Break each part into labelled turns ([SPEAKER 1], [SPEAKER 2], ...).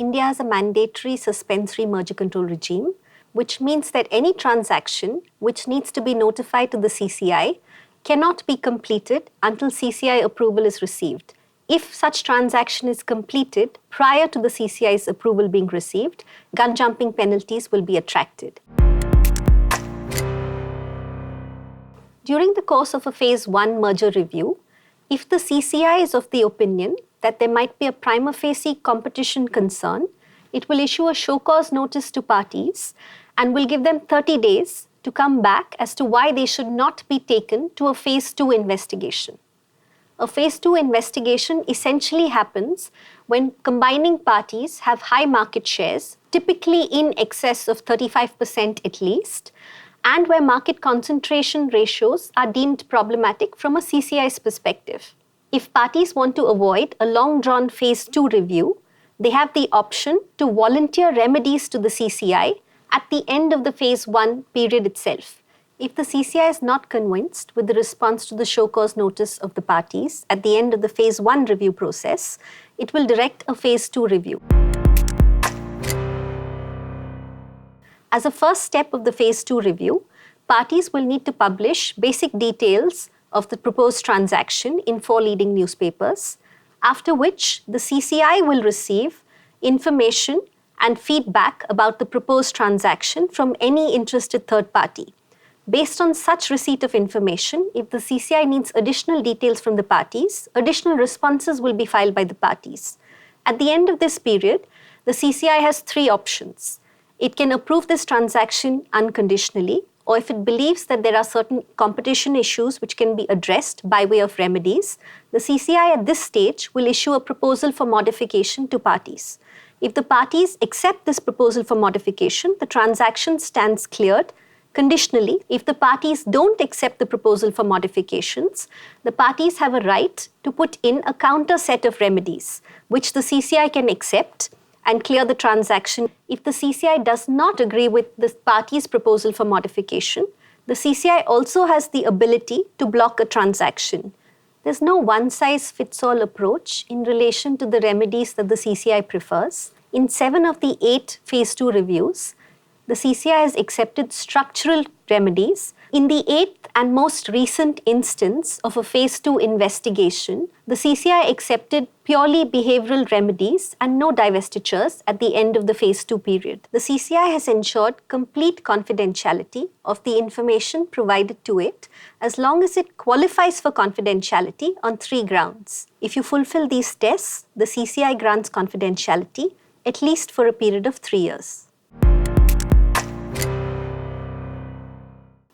[SPEAKER 1] India has a mandatory suspensory merger control regime, which means that any transaction which needs to be notified to the CCI cannot be completed until CCI approval is received. If such transaction is completed prior to the CCI's approval being received, gun jumping penalties will be attracted. During the course of a Phase 1 merger review, if the CCI is of the opinion that there might be a prima facie competition concern, it will issue a show cause notice to parties and will give them 30 days to come back as to why they should not be taken to a Phase 2 investigation. A Phase 2 investigation essentially happens when combining parties have high market shares, typically in excess of 35% at least, and where market concentration ratios are deemed problematic from a CCI's perspective. If parties want to avoid a long-drawn Phase 2 review, they have the option to volunteer remedies to the CCI at the end of the Phase 1 period itself. If the CCI is not convinced with the response to the show cause notice of the parties at the end of the Phase 1 review process, it will direct a Phase 2 review. As a first step of the Phase 2 review, parties will need to publish basic details of the proposed transaction in 4 leading newspapers, after which the CCI will receive information and feedback about the proposed transaction from any interested third party. Based on such receipt of information, if the CCI needs additional details from the parties, additional responses will be filed by the parties. At the end of this period, the CCI has 3 options. It can approve this transaction unconditionally, or if it believes that there are certain competition issues which can be addressed by way of remedies, the CCI at this stage will issue a proposal for modification to parties. If the parties accept this proposal for modification, the transaction stands cleared. Conditionally, if the parties don't accept the proposal for modifications, the parties have a right to put in a counter set of remedies, which the CCI can accept and clear the transaction. If the CCI does not agree with the party's proposal for modification, the CCI also has the ability to block a transaction. There's no one-size-fits-all approach in relation to the remedies that the CCI prefers. In 7 of the 8 Phase 2 reviews, the CCI has accepted structural remedies. In the 8th and most recent instance of a Phase 2 investigation, the CCI accepted purely behavioral remedies and no divestitures at the end of the Phase 2 period. The CCI has ensured complete confidentiality of the information provided to it as long as it qualifies for confidentiality on 3 grounds. If you fulfill these tests, the CCI grants confidentiality at least for a period of 3 years.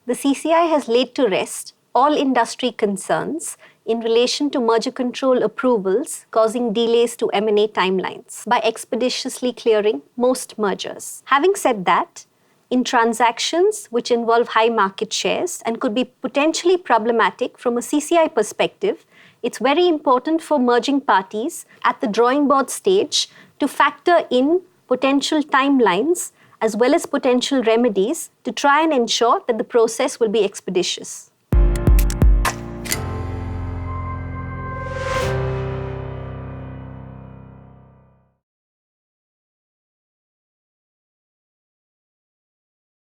[SPEAKER 1] The CCI has laid to rest all industry concerns in relation to merger control approvals causing delays to M&A timelines by expeditiously clearing most mergers. Having said that, in transactions which involve high market shares and could be potentially problematic from a CCI perspective, it's very important for merging parties at the drawing board stage to factor in potential timelines as well as potential remedies to try and ensure that the process will be expeditious.